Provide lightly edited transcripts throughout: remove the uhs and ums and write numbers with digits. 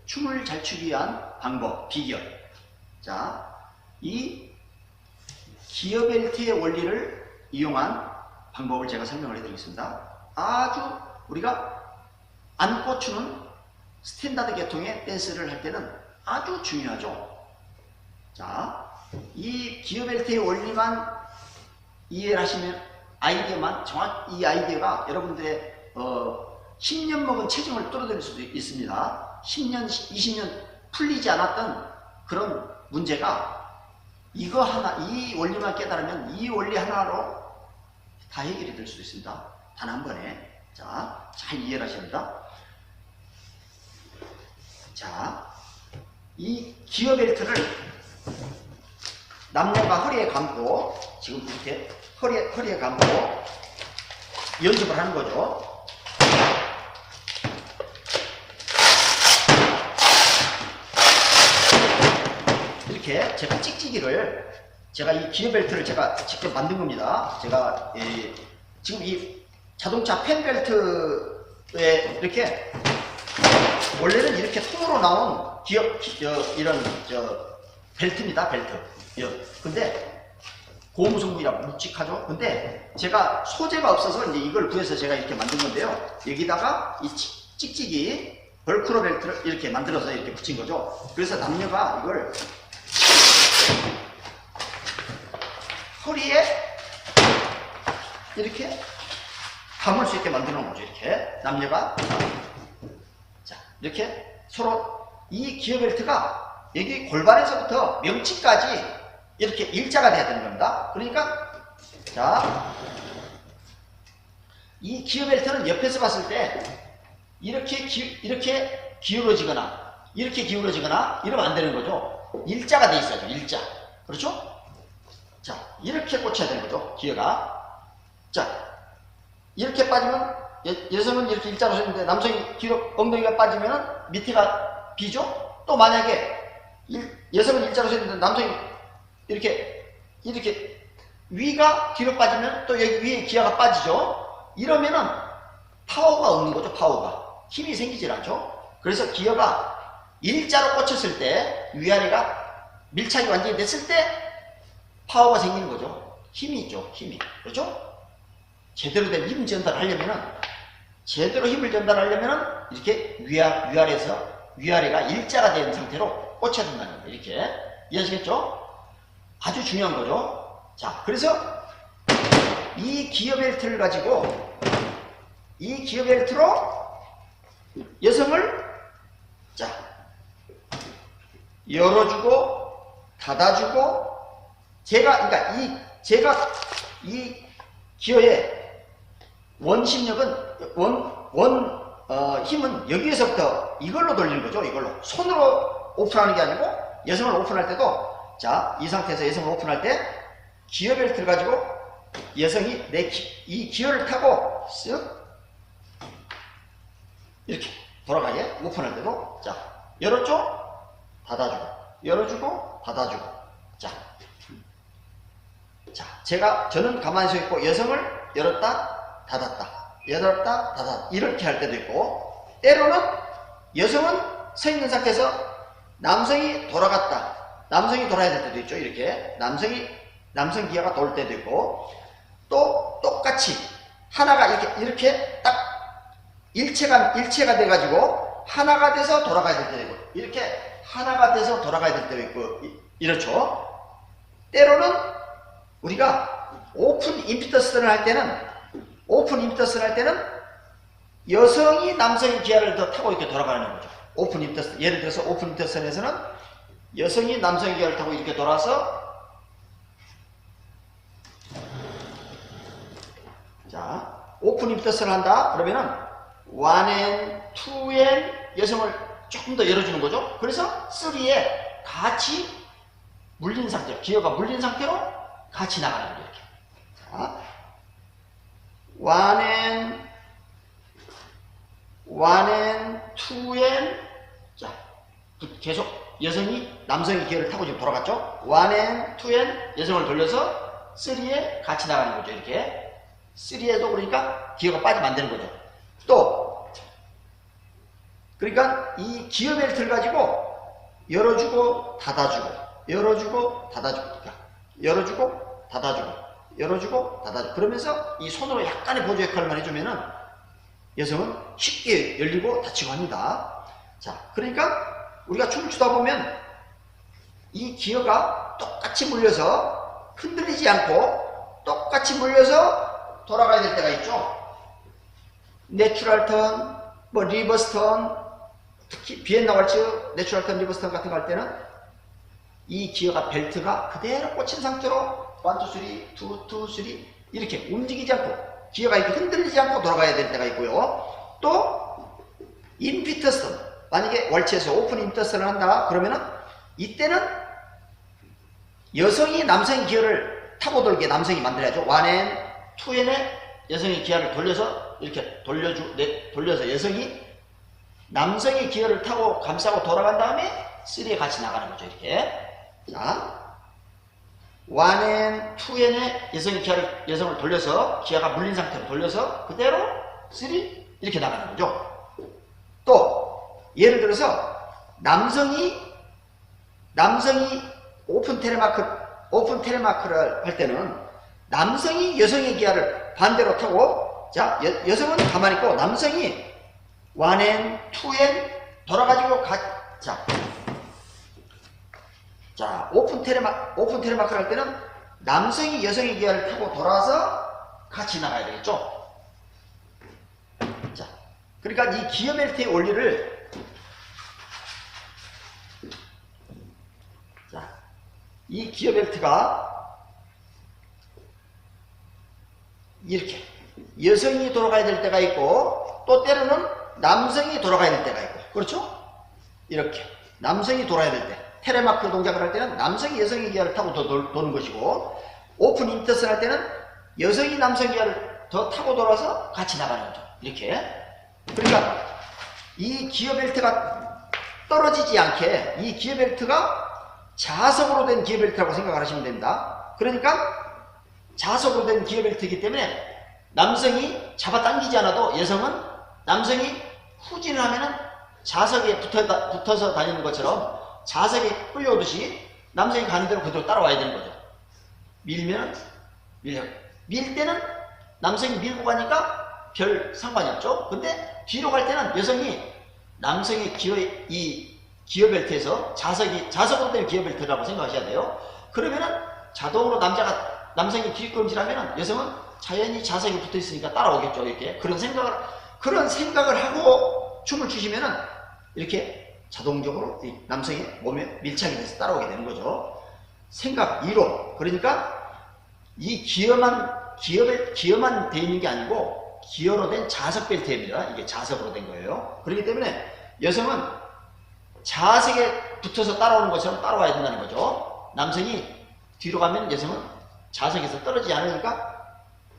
춤을 잘 추기 위한 방법, 비결. 자, 이 기어 벨트의 원리를 이용한 방법을 제가 설명을 해드리겠습니다. 아주 우리가 안고 추는 스탠다드 계통의 댄스를 할 때는 아주 중요하죠. 자, 이 기어 벨트의 원리만 이해를 하시면 아이디어만 정확히 이 아이디어가 여러분들의 10년 먹은 체중을 뚫어드릴 수도 있습니다. 10년, 20년 풀리지 않았던 그런 문제가 이거 하나, 이 원리만 깨달으면 이 원리 하나로 다 해결이 될 수도 있습니다. 단 한 번에. 자, 잘 이해를 하셔야 합니다. 자, 이 기어 벨트를 남녀가 허리에 감고, 지금 이렇게 허리에 감고 연습을 하는 거죠. 이렇게 제가 찍찍이를, 제가 이 기어 벨트를 제가 직접 만든 겁니다. 제가 지금 이 자동차 펜 벨트에 이렇게 원래는 이렇게 통으로 나온 이런 벨트입니다. 벨트. 근데 고무성분이라 묵직하죠. 근데 제가 소재가 없어서 이제 이걸 구해서 제가 이렇게 만든 건데요. 여기다가 이 찍찍이 벌크로 벨트를 이렇게 만들어서 이렇게 붙인 거죠. 그래서 남녀가 이걸 허리에 이렇게 감을 수 있게 만들어 놓은 거죠. 이렇게 남녀가 자, 이렇게 서로 이 기어 벨트가 여기 골반에서부터 명치까지 이렇게 일자가 돼야 되는 겁니다. 그러니까 자, 이 기어 벨트는 옆에서 봤을 때 이렇게 기울어지거나 이렇게 기울어지거나 이러면 안 되는 거죠. 일자가 돼 있어야죠. 일자. 그렇죠? 자, 이렇게 꽂혀야 되는 거죠. 기어가. 자, 이렇게 빠지면 여성은 이렇게 일자로 서 있는데 남성이 뒤로 엉덩이가 빠지면 밑에가 비죠? 또 만약에 여성은 일자로 서 있는데 남성이 이렇게 위가 뒤로 빠지면 또 여기 위에 기어가 빠지죠? 이러면은 파워가 없는 거죠. 파워가. 힘이 생기질 않죠? 그래서 기어가 일자로 꽂혔을 때 위아래가 밀착이 완전히 됐을 때 파워가 생기는 거죠. 힘이 있죠. 힘이. 그렇죠? 제대로 된 힘 전달을 하려면은, 제대로 힘을 전달하려면은 이렇게 위아래에서 위아래가 일자가 된 상태로 꽂혀야 된다는 거예요. 이렇게. 이해하시겠죠? 아주 중요한 거죠. 자, 그래서 이 기어 벨트를 가지고 이 기어 벨트로 여성을 자, 열어주고 닫아주고 그러니까 이 기어의 원심력은 힘은 여기에서부터 이걸로 돌리는 거죠. 이걸로 손으로 오픈하는 게 아니고 여성을 오픈할 때도 자, 이 상태에서 여성을 오픈할 때 기어 벨트를 가지고 여성이 이 기어를 타고 쓱 이렇게 돌아가게 오픈할 때도 자, 열었죠? 닫아주고 열어주고 닫아주고 자, 저는 가만히 서 있고 여성을 열었다 닫았다 열었다 닫았다 이렇게 할 때도 있고, 때로는 여성은 서 있는 상태에서 남성이 돌아갔다 남성이 돌아야 될 때도 있죠. 이렇게 남성 기어가 돌 때도 있고, 또 똑같이 하나가 이렇게 딱 일체가 돼 가지고 하나가 돼서 돌아가야 될 때도 있고, 이렇게 하나가 돼서 돌아가야 될 때도 있고, 이렇죠. 때로는 우리가 오픈 임피터스를 할 때는 여성이 남성의 기아를 더 타고 이렇게 돌아가는 거죠. 오픈 임피터스. 예를 들어서 오픈 임피터스에서는 여성이 남성의 기아를 타고 이렇게 돌아서 자, 오픈 임피터스를 한다. 그러면은 1N, 2N 여성을 조금 더 열어주는 거죠. 그래서 3에 같이 물린 상태, 기어가 물린 상태로 같이 나가는 거예요. 이렇게. 자, 1N, 2N. 자, 계속 여성이 남성의 기어를 타고 지금 돌아갔죠. 1N, 2N 여성을 돌려서 3에 같이 나가는 거죠. 이렇게. 3에도 그러니까 기어가 빠지면 안 되는 거죠. 또 그러니까 이 기어 벨트를 가지고 열어주고 닫아주고 열어주고 닫아주고 그러니까 열어주고 닫아주고 열어주고 닫아주고 그러면서 이 손으로 약간의 보조 역할만 해주면은 여성은 쉽게 열리고 닫히고 합니다. 자, 그러니까 우리가 춤을 추다 보면 이 기어가 똑같이 물려서 흔들리지 않고 똑같이 물려서 돌아가야 될 때가 있죠. 내추럴 턴, 뭐 리버스 턴, 특히 비엔나 왈츠 내추럴 턴, 리버스 턴 같은 거 할 때는 이 기어가 벨트가 그대로 꽂힌 상태로 1, 2, 3, 2, 2, 3 이렇게 움직이지 않고 기어가 이렇게 흔들리지 않고 돌아가야 될 때가 있고요. 또 인피터스 턴, 만약에 왈츠에서 오픈 인피터스 턴을 한다 그러면은 이때는 여성이 남성의 기어를 타고 돌게 남성이 만들어야죠. 1N, 2N에 여성의 기어를 돌려서 이렇게 돌려서 여성이 남성의 기어를 타고 감싸고 돌아간 다음에 3에 같이 나가는 거죠. 이렇게. 자, 1N, 2N에 여성을 돌려서 기어가 물린 상태로 돌려서 그대로 3 이렇게 나가는 거죠. 또 예를 들어서 남성이 오픈 텔레마크를 할 때는 남성이 여성의 기아를 반대로 타고 자 여성은 가만히 있고 남성이 1N, 2N 돌아가지고 자 오픈 텔레마크를 할 때는 남성이 여성의 기아를 타고 돌아서 같이 나가야 되겠죠. 자 그러니까 이 기어 벨트의 원리를 이 기어 벨트가 이렇게 여성이 돌아가야 될 때가 있고 또 때로는 남성이 돌아가야 될 때가 있고 그렇죠? 이렇게 남성이 돌아야 될 때 텔레마크 동작을 할 때는 남성이 여성의 기아를 타고 더 도는 것이고 오픈 인터스 할 때는 여성이 남성 기아를 더 타고 돌아서 같이 나가는 거죠. 이렇게 그러니까 이 기어 벨트가 떨어지지 않게 이 기어 벨트가 자석으로 된 기어 벨트라고 생각을 하시면 됩니다. 그러니까 자석으로 된 기어 벨트이기 때문에 남성이 잡아당기지 않아도 여성은 남성이 후진을 하면은 자석에 붙어서 다니는 것처럼 자석에 끌려오듯이 남성이 가는 대로 그대로 따라와야 되는 거죠. 밀면 밀 때는 남성이 밀고 가니까 별 상관이 없죠. 근데 뒤로 갈 때는 여성이 남성의 기어 벨트에서 자석으로 된 기어 벨트라고 생각하셔야 돼요. 그러면은 자동으로 남성이 뒷걸음질하면은 여성은 자연히 자석이 붙어 있으니까 따라오겠죠. 이렇게 그런 생각을 하고 춤을 추시면은 이렇게 자동적으로 남성의 몸에 밀착이 돼서 따라오게 되는 거죠. 이론. 그러니까 이 기어만 돼 있는 게 아니고 기어로 된 자석 벨트입니다. 이게 자석으로 된 거예요. 그렇기 때문에 여성은 자석에 붙어서 따라오는 것처럼 따라와야 된다는 거죠. 남성이 뒤로 가면 여성은 자석에서 떨어지지 않으니까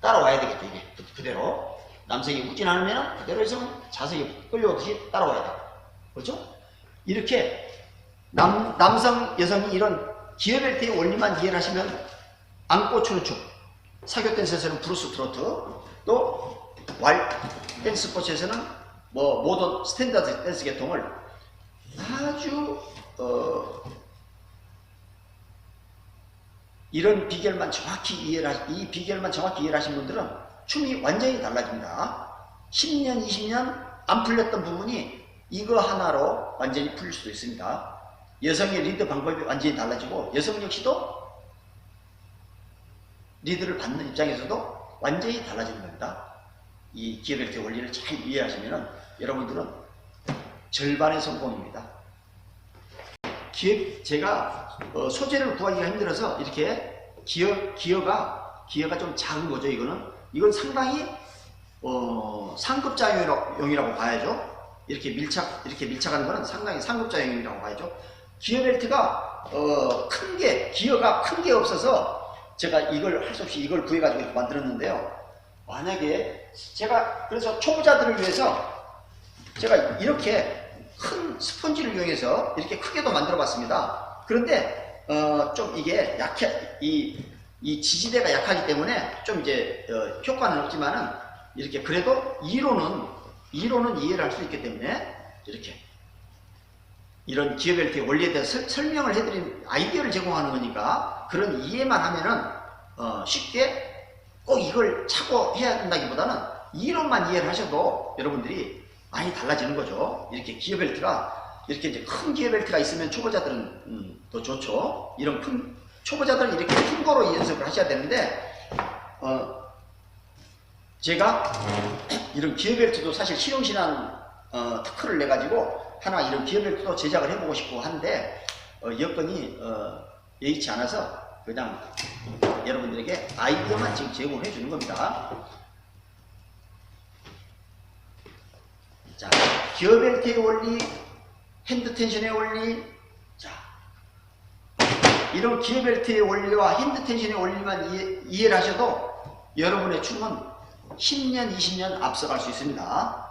따라와야 되겠죠. 이게 그대로 남성이 웃진 않으면 그대로 여성은 자석에 끌려오듯이 따라와야 돼요. 그렇죠? 이렇게 남성, 여성이 이런 기어 벨트의 원리만 이해를 하시면 안고 추는 춤, 사교 댄스에서는 브루스 트로트, 또 댄스 스포츠에서는 뭐 모던 스탠다드 댄스 계통을 아주 이런 비결만 정확히 이해를 하신 분들은 춤이 완전히 달라집니다. 10년, 20년 안 풀렸던 부분이 이거 하나로 완전히 풀릴 수도 있습니다. 여성의 리드 방법이 완전히 달라지고 여성 역시도 리드를 받는 입장에서도 완전히 달라지는 겁니다. 이 기어 벨트 원리를 잘 이해하시면 여러분들은 절반의 성공입니다. 제가 소재를 구하기가 힘들어서 이렇게 기어가 좀 작은 거죠. 이건 상당히 상급자용이라고 봐야죠. 이렇게 밀착하는 거는 상당히 상급자용이라고 봐야죠. 기어 벨트가 기어가 큰 게 없어서 제가 이걸 할 수 없이 이걸 구해가지고 이렇게 만들었는데요. 만약에 제가 그래서 초보자들을 위해서 제가 이렇게 큰 스펀지를 이용해서 이렇게 크게도 만들어 봤습니다. 그런데 좀 이게 이 지지대가 약하기 때문에 좀 이제 효과는 없지만은 이렇게 그래도 이론은 이해를 할 수 있기 때문에 이렇게. 이런 기어벨트의 원리에 대해서 설명을 해드린 아이디어를 제공하는 거니까 그런 이해만 하면은 쉽게 꼭 이걸 차고 해야 된다기보다는 이론만 이해를 하셔도 여러분들이 많이 달라지는 거죠. 이렇게 기어벨트가 이렇게 이제 큰 기어벨트가 있으면 초보자들은 더 좋죠. 이런 큰 초보자들은 이렇게 큰 거로 연습을 하셔야 되는데 제가 이런 기어벨트도 사실 실용신안 특허를 내 가지고 하나 이런 기어벨트도 제작을 해보고 싶고 한데 여건이 여의치 않아서 그냥 여러분들에게 아이디어만 지금 제공해 주는 겁니다. 자, 기어벨트의 원리, 핸드 텐션의 원리. 자, 이런 기어벨트의 원리와 핸드 텐션의 원리만 이해를 하셔도 여러분의 춤은 10년, 20년 앞서갈 수 있습니다.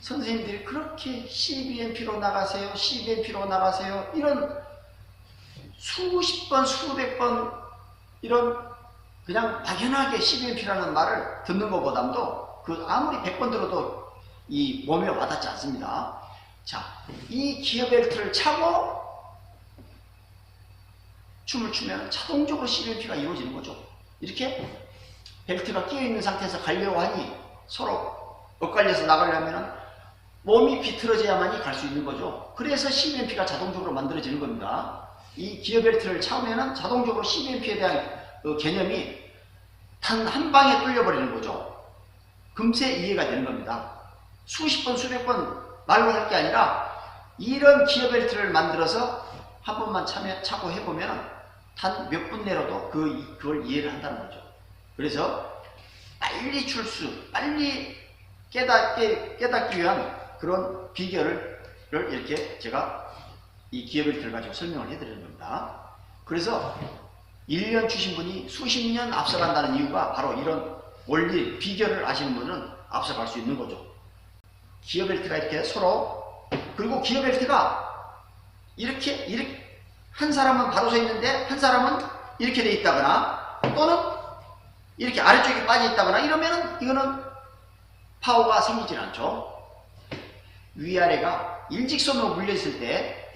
선생님들이 그렇게 12MP로 나가세요, 10MP로 나가세요, 이런 수십 번, 수백 번 이런 그냥 막연하게 12MP라는 말을 듣는 것보다도 그 아무리 100번 들어도 이 몸에 와닿지 않습니다. 자, 이 기어벨트를 차고 춤을 추면 자동적으로 12MP가 이루어지는 거죠. 이렇게 벨트가 끼어 있는 상태에서 가려고 하니 서로 엇갈려서 나가려면 몸이 비틀어져야만이 갈 수 있는 거죠. 그래서 12MP가 자동적으로 만들어지는 겁니다. 이 기어벨트를 차면은 자동적으로 12MP에 대한 개념이 단 한 방에 뚫려버리는 거죠. 금세 이해가 되는 겁니다. 수십 번, 수백 번 말로 할 게 아니라 이런 기어벨트를 만들어서 한 번만 차고 해보면 단 몇 분 내로도 그걸 이해를 한다는 거죠. 그래서 빨리 출수, 빨리 깨닫기 위한 그런 비결을 이렇게 제가 이 기어벨트를 가지고 설명을 해드리는 겁니다. 그래서 1년 추신 분이 수십 년 앞서간다는 이유가 바로 이런 원리, 비결을 아시는 분은 앞서갈 수 있는 거죠. 기어벨트가 이렇게 서로, 그리고 기어벨트가 이렇게 한 사람은 바로 서 있는데 한 사람은 이렇게 돼 있다거나 또는 이렇게 아래쪽에 빠져 있다거나 이러면은 이거는 파워가 생기질 않죠. 위아래가 일직선으로 물려있을 때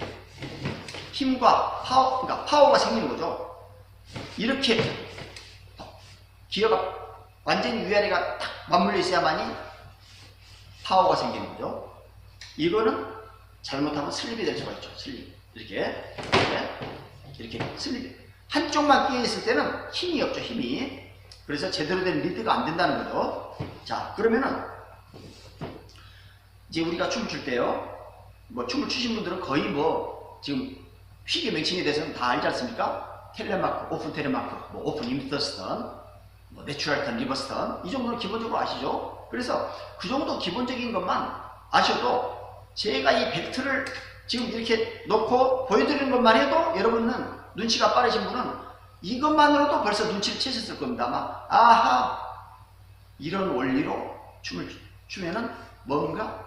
힘과 그러니까 파워가 생기는 거죠. 이렇게 기어가 완전히 위아래가 딱 맞물려 있어야만이 파워가 생기는 거죠. 이거는 잘못하면 슬립이 될 수가 있죠. 슬립. 이렇게 슬립. 한쪽만 끼어 있을 때는 힘이 없죠. 힘이. 그래서 제대로 된 리드가 안 된다는 거죠. 자, 그러면은 이제 우리가 춤을 출 때요, 뭐 춤을 추신 분들은 거의 뭐 지금 휘게 맹칭에 대해서는 다 알지 않습니까? 텔레마크, 오픈 텔레마크, 뭐 오픈 임스터스턴, 뭐 내추럴 턴, 리버스 턴, 이 정도는 기본적으로 아시죠? 그래서 그 정도 기본적인 것만 아셔도 제가 이 벨트를 지금 이렇게 놓고 보여드리는 것만 해도 여러분은 눈치가 빠르신 분은 이것만으로도 벌써 눈치를 채셨을 겁니다. 아마 아하, 이런 원리로 춤을 추면은 뭔가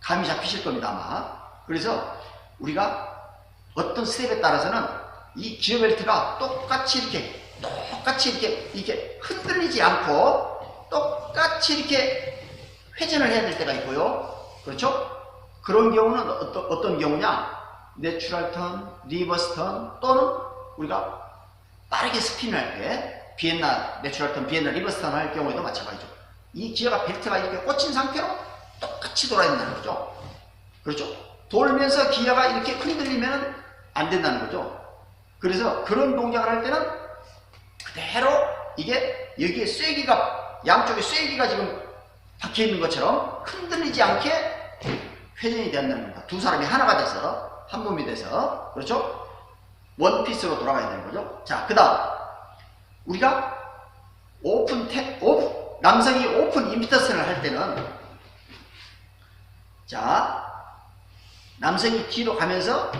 감이 잡히실 겁니다. 아마. 그래서 우리가 어떤 스텝에 따라서는 이 기어벨트가 똑같이 이렇게 흔들리지 않고 똑같이 이렇게 회전을 해야 될 때가 있고요. 그렇죠? 그런 경우는 어떤 경우냐? 내추럴 턴, 리버스 턴, 또는 우리가 빠르게 스핀을 할 때 비엔나 내추럴 턴, 비엔나 리버스 턴 할 경우에도 마찬가지죠. 이 기어가 벨트가 이렇게 꽂힌 상태로 똑같이 돌아야 된다는 거죠. 그렇죠? 돌면서 기어가 이렇게 흔들리면 안 된다는 거죠. 그래서 그런 동작을 할 때는 그대로 이게 여기에 쐐기가, 양쪽에 쐐기가 지금 박혀 있는 것처럼 흔들리지 않게 회전이 된다는 겁니다. 두 사람이 하나가 돼서, 한 몸이 돼서, 그렇죠? 원피스로 돌아가야 되는 거죠. 자, 그 다음 우리가 남성이 오픈 임피터스를 할 때는, 자, 남성이 뒤로 가면서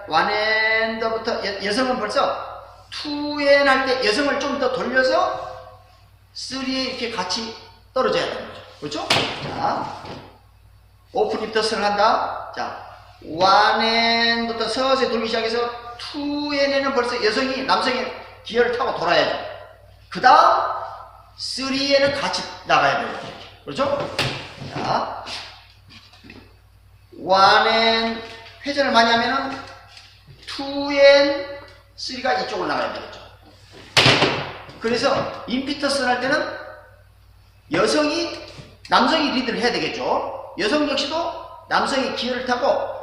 원엔더부터 여성은 벌써 2엔 할 때 여성을 좀 더 돌려서 3에 이렇게 같이 떨어져야 되는 거죠. 그렇죠? 자, 오픈 임피터스를 한다. 자, 1엔부터 서서히 돌기 시작해서 2엔에는 벌써 남성이 기어를 타고 돌아야죠. 그 다음 3에는 같이 나가야 되고 이렇게. 그렇죠? 자, 1N 회전을 많이 하면은 2N 3가 이쪽으로 나가야 되겠죠. 그래서 임피턴스를 할 때는 남성이 리드를 해야 되겠죠. 여성 역시도 남성이 기어를 타고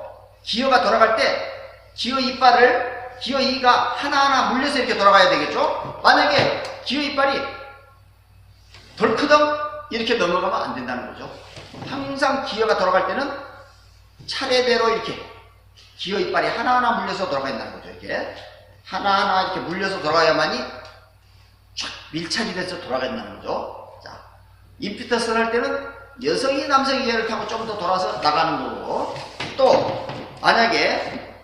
기어가 돌아갈 때 기어 이빨을 기어 2가 하나하나 물려서 이렇게 돌아가야 되겠죠. 만약에 기어 이빨이 덜크덩 이렇게 넘어가면 안 된다는 거죠. 항상 기어가 돌아갈 때는 차례대로 이렇게 기어 이빨이 하나하나 물려서 돌아가야 된다는 거죠. 이렇게 하나하나 이렇게 물려서 돌아가야만이 쫙 밀착이 돼서 돌아간다는 거죠. 자, 임피턴스를 할 때는 여성이 남성의 기어를 타고 좀 더 돌아서 나가는 거고, 또 만약에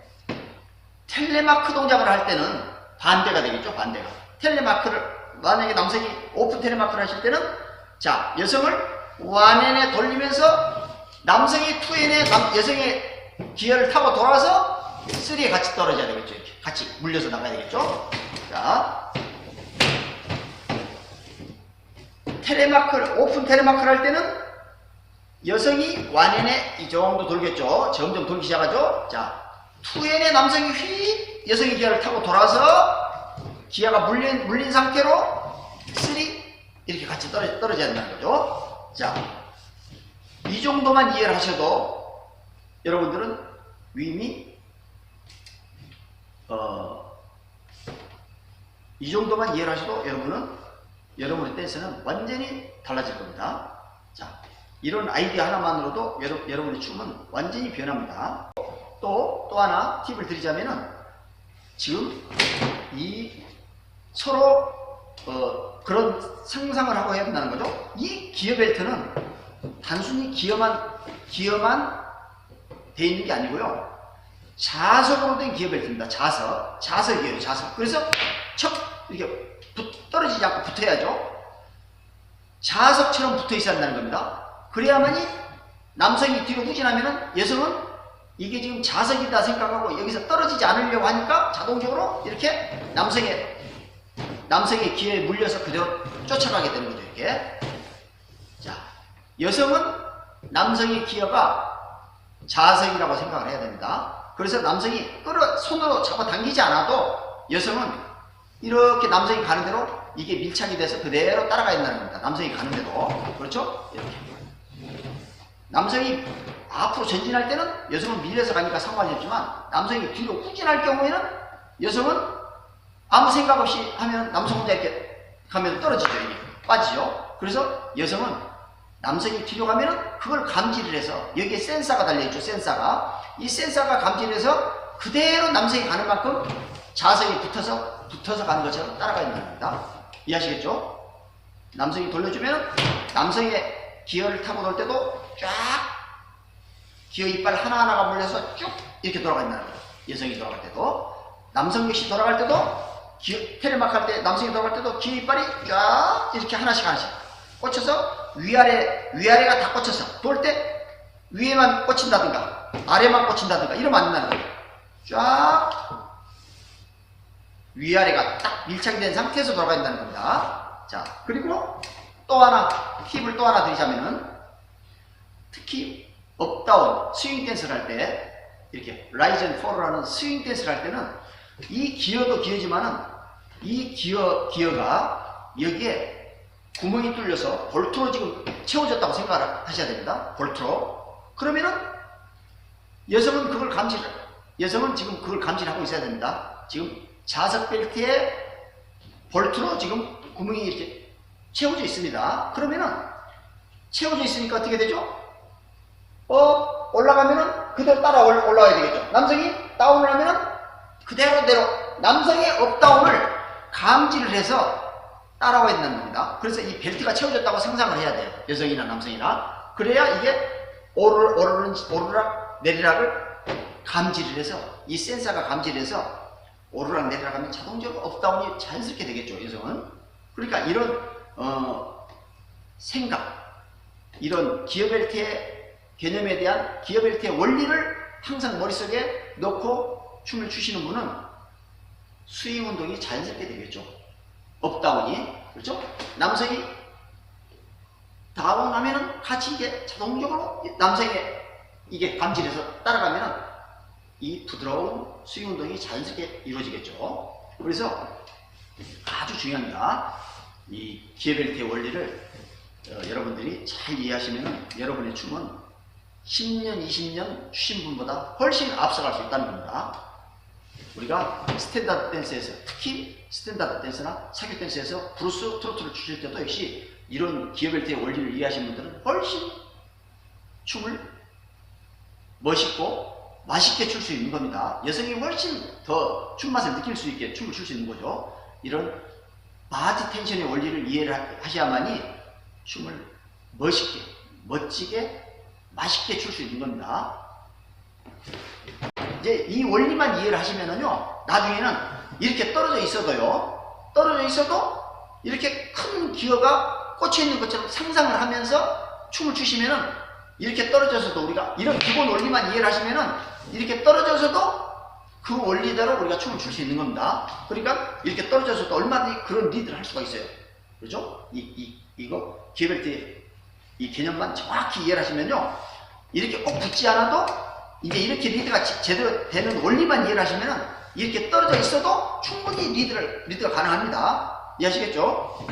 텔레마크 동작을 할 때는 반대가 되겠죠. 반대가 텔레마크를 만약에 남성이 오픈 텔레마크를 하실 때는 자, 여성을 1N에 돌리면서 남성이 2N에 여성의 기어를 타고 돌아서 3에 같이 떨어져야 되겠죠. 이렇게 같이 물려서 나가야 되겠죠. 자, 오픈 텔레마크를 할 때는 여성이 1N에 이 정도 돌겠죠. 점점 돌기 시작하죠. 자, 2N에 남성이 휙 여성의 기어를 타고 돌아서 기어가 물린 상태로 3 이렇게 같이 떨어져야 된다는 거죠. 자, 이 정도만 이해를 하셔도 여러분들은 윙이 이 정도만 이해를 하셔도 여러분의 댄스는 완전히 달라질 겁니다. 자, 이런 아이디어 하나만으로도 여러분의 춤은 완전히 변합니다. 또 하나 팁을 드리자면은 지금 이 서로 그런 상상을 하고 해야 된다는 거죠. 이 기어 벨트는 단순히 기어만 돼 있는 게 아니고요. 자석으로 된 기어 벨트입니다. 자석이에요. 자석. 그래서 척 이렇게 떨어지지 않고 붙어야죠. 자석처럼 붙어 있어야 한다는 겁니다. 그래야만이 남성이 뒤로 후진하면은 여성은 이게 지금 자석이다 생각하고 여기서 떨어지지 않으려고 하니까 자동적으로 이렇게 남성의 기어에 물려서 그대로 쫓아가게 되는 거죠. 이렇게. 자, 여성은 남성의 기어가 자석이라고 생각을 해야 됩니다. 그래서 남성이 손으로 잡아당기지 않아도 여성은 이렇게 남성이 가는 대로 이게 밀착이 돼서 그대로 따라가야 된다는 겁니다. 남성이 가는 대로. 그렇죠? 이렇게. 남성이 앞으로 전진할 때는 여성은 밀려서 가니까 상관이 없지만 남성이 뒤로 후진할 경우에는 여성은 아무 생각 없이 하면 남성 혼자 이렇게 가면 떨어지죠. 이게 빠지죠. 그래서 여성은 남성이 뒤로 가면은 그걸 감지를 해서 여기에 센서가 달려있죠. 이 센서가 감지를 해서 그대로 남성이 가는 만큼 자석이 붙어서 가는 것처럼 따라가야 됩니다. 이해하시겠죠? 남성이 돌려주면 남성의 기어를 타고 돌 때도 쫙 기어 이빨 하나하나가 물려서 쭉 이렇게 돌아간다는 거예요. 여성이 돌아갈 때도 남성 역시 돌아갈 때도 텔레마크 할 때 남성이 돌아갈 때도 기어 이빨이 쫙 이렇게 하나씩 꽂혀서 위아래가 다 꽂혀서 돌 때 위에만 꽂힌다든가 아래만 꽂힌다든가 이러면 안 된다는 거예요. 쫙 위아래가 딱 밀착이 된 상태에서 돌아간다는 겁니다. 자, 그리고 팁을 또 하나 드리자면은 특히 업다운 스윙 댄스를 할 때 이렇게 라이즈 앤 폴로라는 스윙 댄스를 할 때는 이 기어도 기어지만은 이 기어가 여기에 구멍이 뚫려서 볼트로 지금 채워졌다고 생각을 하셔야 됩니다. 볼트로. 그러면은 여성은 지금 그걸 감지하고 있어야 됩니다. 지금 자석 벨트에 볼트로 지금 구멍이 이렇게 채워져 있습니다. 그러면은 채워져 있으니까 어떻게 되죠? 올라가면은 그대로 따라 올라와야 되겠죠. 남성이 다운을 하면은 그대로 남성의 업다운을 감지를 해서 따라와야 된다는 겁니다. 그래서 이 벨트가 채워졌다고 상상을 해야 돼요. 여성이나 남성이나. 그래야 이게 오르락 내리락을 감지를 해서 이 센서가 감지를 해서 오르락 내리락 하면 자동적으로 업다운이 자연스럽게 되겠죠. 여성은. 그러니까 이런 생각, 이런 기어벨트의 개념에 대한 기어벨트의 원리를 항상 머릿속에 넣고 춤을 추시는 분은 스윙 운동이 자연스럽게 되겠죠. 업다운이. 그렇죠? 남성이 다운하면은 같이 이게 자동적으로 남성의 이게 감지해서 따라가면은 이 부드러운 스윙 운동이 자연스럽게 이루어지겠죠. 그래서 아주 중요합니다. 이 기어벨트의 원리를 여러분들이 잘 이해하시면 여러분의 춤은 10년, 20년 추신 분보다 훨씬 앞서갈 수 있다는 겁니다. 우리가 스탠다드 댄스에서, 특히 스탠다드 댄스나 사교 댄스에서 브루스, 트로트를 추실 때도 역시 이런 기어벨트의 원리를 이해하시는 분들은 훨씬 춤을 멋있고 맛있게 출 수 있는 겁니다. 여성이 훨씬 더 춤맛을 느낄 수 있게 춤을 출 수 있는 거죠. 이런 바디 텐션의 원리를 이해를 하셔야만이 춤을 멋있게, 멋지게, 맛있게 출 수 있는 겁니다. 이제 이 원리만 이해를 하시면은요, 나중에는 이렇게 떨어져 있어도 이렇게 큰 기어가 꽂혀 있는 것처럼 상상을 하면서 춤을 추시면은 이렇게 떨어져서도 우리가 이런 기본 원리만 이해를 하시면은 이렇게 떨어져서도 그 원리대로 우리가 춤을 출 수 있는 겁니다. 그러니까 이렇게 떨어져서도 얼마든지 그런 리드를 할 수가 있어요. 그렇죠? 이거 기어벨트 이 개념만 정확히 이해를 하시면요, 이렇게 꼭 붙지 않아도 이제 이렇게 리드가 제대로 되는 원리만 이해를 하시면은 이렇게 떨어져 있어도 충분히 리드가 가능합니다. 이해하시겠죠?